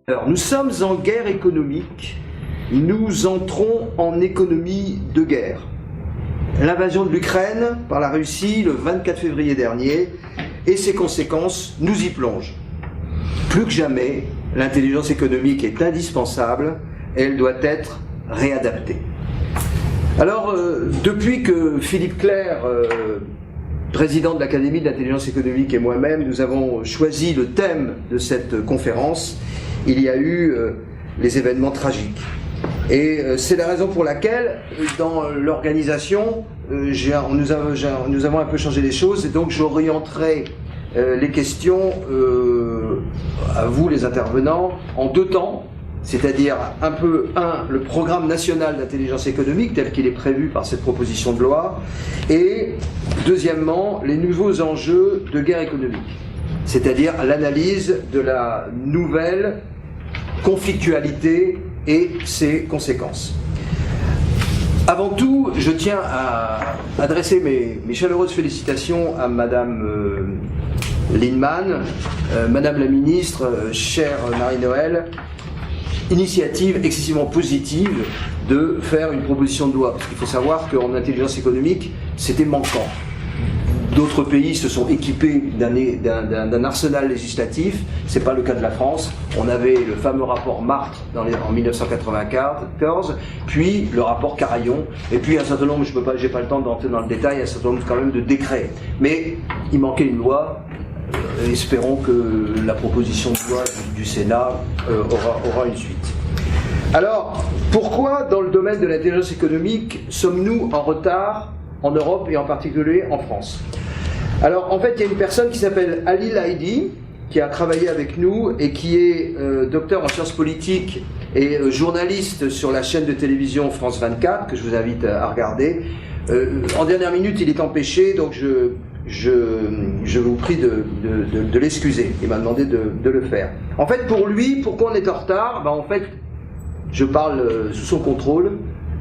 Alors, nous sommes en guerre économique, nous entrons en économie de guerre. L'invasion de l'Ukraine par la Russie le 24 février dernier et ses conséquences nous y plongent. Plus que jamais, l'intelligence économique est indispensable et elle doit être réadaptée. Alors, depuis que Philippe Clerc, président de l'Académie de l'intelligence économique, et moi-même, nous avons choisi le thème de cette conférence, il y a eu les événements tragiques. Et c'est la raison pour laquelle, dans l'organisation, nous avons un peu changé les choses, et donc j'orienterai les questions à vous, les intervenants, en deux temps, c'est-à-dire le programme national d'intelligence économique tel qu'il est prévu par cette proposition de loi, et deuxièmement, les nouveaux enjeux de guerre économique, c'est-à-dire l'analyse de la nouvelle conflictualité et ses conséquences. Avant tout, je tiens à adresser mes chaleureuses félicitations à Madame Lienemann, Madame la Ministre, chère Marie-Noëlle. Initiative excessivement positive de faire une proposition de loi, parce qu'il faut savoir qu'en intelligence économique, c'était manquant. D'autres pays se sont équipés d'un arsenal législatif, c'est pas le cas de la France. On avait le fameux rapport Martre en 1994, puis le rapport Carayon, et puis un certain nombre, j'ai pas le temps d'entrer dans le détail, un certain nombre quand même de décrets. Mais il manquait une loi. Espérons que la proposition de loi du Sénat aura une suite. Alors, pourquoi dans le domaine de l'intelligence économique sommes-nous en retard en Europe et en particulier en France? Alors, en fait, il y a une personne qui s'appelle Ali Laïdi, qui a travaillé avec nous et qui est docteur en sciences politiques et journaliste sur la chaîne de télévision France 24, que je vous invite à regarder. En dernière minute, il est empêché, donc je vous prie de l'excuser. Il m'a demandé de le faire. En fait, pour lui, pourquoi on est en retard? En fait, je parle sous son contrôle.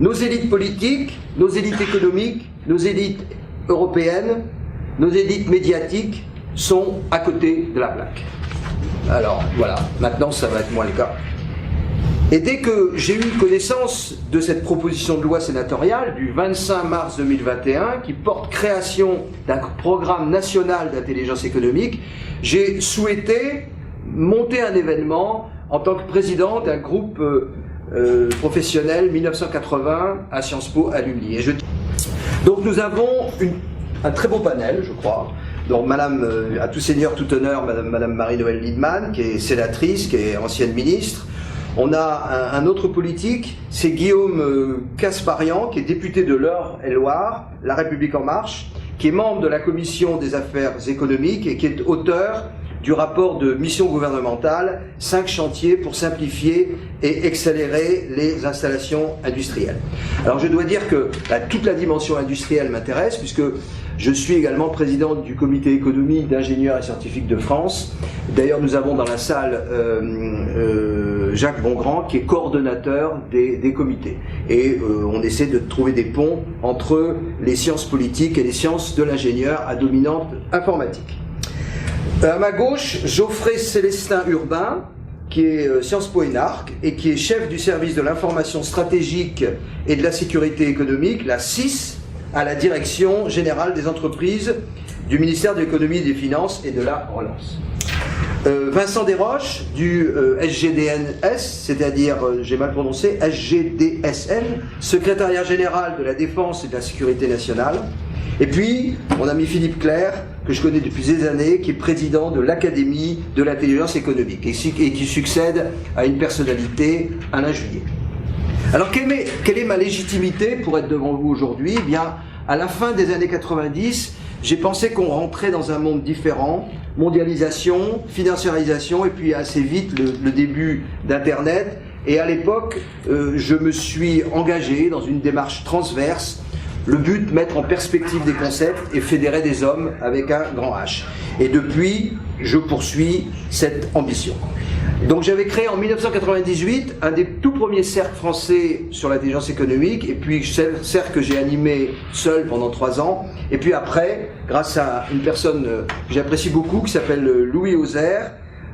Nos élites politiques, nos élites économiques, nos élites européennes, nos élites médiatiques sont à côté de la plaque. Alors, voilà. Maintenant, ça va être moins le cas. Et dès que j'ai eu connaissance de cette proposition de loi sénatoriale du 25 mars 2021 qui porte création d'un programme national d'intelligence économique, j'ai souhaité monter un événement en tant que président d'un groupe professionnel 1980 à Sciences Po à Lumni. Donc nous avons un très beau panel, je crois. Donc Madame, à tout seigneur, tout honneur, Madame Marie-Noëlle Lienemann, qui est sénatrice, qui est ancienne ministre. On a un autre politique, c'est Guillaume Casparian, qui est député de l'Eure-et-Loire, La République En Marche, qui est membre de la Commission des Affaires économiques et qui est auteur du rapport de mission gouvernementale 5 chantiers pour simplifier et accélérer les installations industrielles. Alors je dois dire que toute la dimension industrielle m'intéresse, puisque je suis également président du comité économie d'ingénieurs et scientifiques de France. D'ailleurs, nous avons dans la salle Jacques Bongrand, qui est coordonnateur des comités. Et on essaie de trouver des ponts entre les sciences politiques et les sciences de l'ingénieur à dominante informatique. À ma gauche, Geoffrey Célestin Urbain, qui est Sciences Po Énarque et qui est chef du service de l'information stratégique et de la sécurité économique, la SIS, à la Direction Générale des Entreprises du ministère de l'Économie et des Finances et de la Relance. Vincent Desroches du SGDNS, c'est-à-dire, j'ai mal prononcé, SGDSN, Secrétariat Général de la Défense et de la Sécurité Nationale. Et puis, mon ami Philippe Clerc, que je connais depuis des années, qui est président de l'Académie de l'intelligence économique et qui succède à une personnalité, Alain Juillet. Alors, quelle est ma légitimité pour être devant vous aujourd'hui? Eh bien, à la fin des années 90, j'ai pensé qu'on rentrait dans un monde différent, mondialisation, financiarisation, et puis assez vite le début d'Internet. Et à l'époque, je me suis engagé dans une démarche transverse. Le but, mettre en perspective des concepts et fédérer des hommes avec un grand H. Et depuis, je poursuis cette ambition. Donc j'avais créé en 1998 un des tout premiers cercles français sur l'intelligence économique, et puis cercle que j'ai animé seul pendant 3 ans. Et puis après, grâce à une personne que j'apprécie beaucoup, qui s'appelle Louis Auxerre,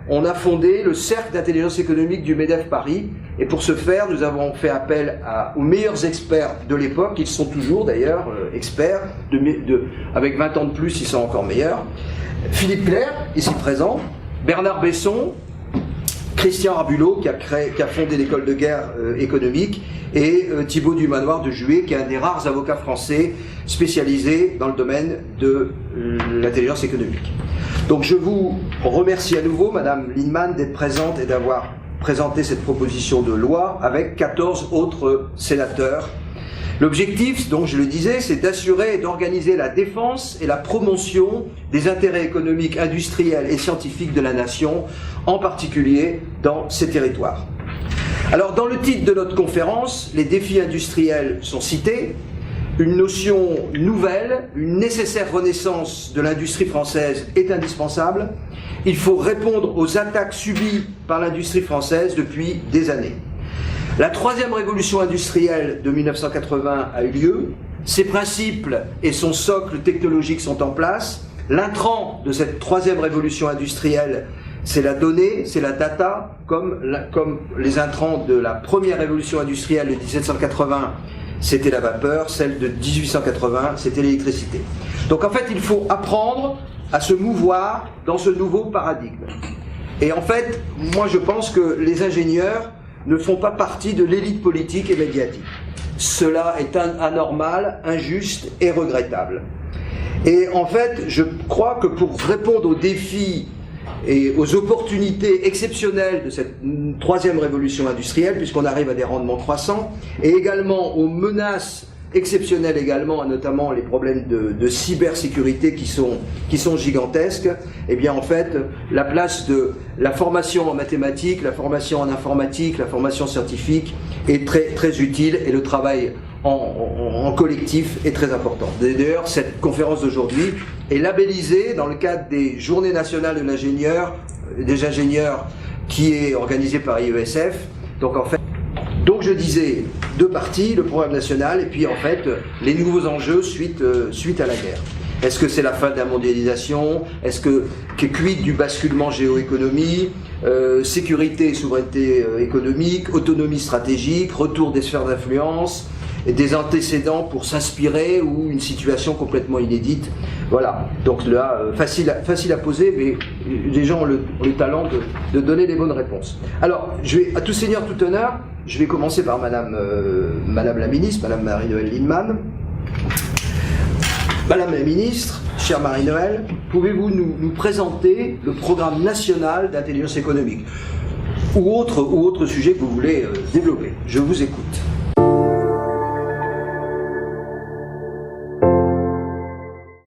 on a fondé le Cercle d'intelligence économique du MEDEF Paris. Et pour ce faire, nous avons fait appel aux meilleurs experts de l'époque. Ils sont toujours d'ailleurs experts, avec 20 ans de plus, ils sont encore meilleurs. Philippe Clerc, ici présent, Bernard Besson, Christian Arbulot, qui a fondé l'école de guerre économique, et Thibaut Dumanoir de Juet, qui est un des rares avocats français spécialisés dans le domaine de l'intelligence économique. Donc je vous remercie à nouveau, Madame Lienemann, d'être présente et d'avoir présenté cette proposition de loi avec 14 autres sénateurs. L'objectif, donc je le disais, c'est d'assurer et d'organiser la défense et la promotion des intérêts économiques, industriels et scientifiques de la nation, en particulier dans ces territoires. Alors, dans le titre de notre conférence, les défis industriels sont cités. Une notion nouvelle, une nécessaire renaissance de l'industrie française est indispensable. Il faut répondre aux attaques subies par l'industrie française depuis des années. La troisième révolution industrielle de 1980 a eu lieu. Ses principes et son socle technologique sont en place. L'intrant de cette troisième révolution industrielle, c'est la donnée, c'est la data, comme les intrants de la première révolution industrielle de 1780, c'était la vapeur, celle de 1880, c'était l'électricité. Donc en fait, il faut apprendre à se mouvoir dans ce nouveau paradigme. Et en fait, moi je pense que les ingénieurs ne font pas partie de l'élite politique et médiatique. Cela est anormal, injuste et regrettable. Et en fait, je crois que pour répondre aux défis et aux opportunités exceptionnelles de cette troisième révolution industrielle, puisqu'on arrive à des rendements croissants, et également aux menaces exceptionnelles également, notamment les problèmes de cybersécurité qui sont gigantesques, eh bien en fait, la place de la formation en mathématiques, la formation en informatique, la formation scientifique est très, très utile, et le travail en collectif est très important. D'ailleurs, cette conférence d'aujourd'hui est labellisée dans le cadre des Journées nationales de l'ingénieur, des ingénieurs, qui est organisée par IESF. Donc en fait, donc je disais deux parties, le programme national et puis en fait les nouveaux enjeux suite à la guerre. Est-ce que c'est la fin de la mondialisation? Est-ce que quid du basculement géoéconomie, sécurité et souveraineté économique, autonomie stratégique, retour des sphères d'influence, des antécédents pour s'inspirer ou une situation complètement inédite? Voilà, donc là, facile à poser, mais les gens ont le talent de donner les bonnes réponses. Alors, je vais, à tout seigneur, tout honneur, je vais commencer par Madame la Ministre, Madame Marie-Noëlle Lienemann. Madame la Ministre, chère Marie-Noëlle, pouvez-vous nous présenter le programme national d'intelligence économique ou autre sujet que vous voulez développer? Je vous écoute.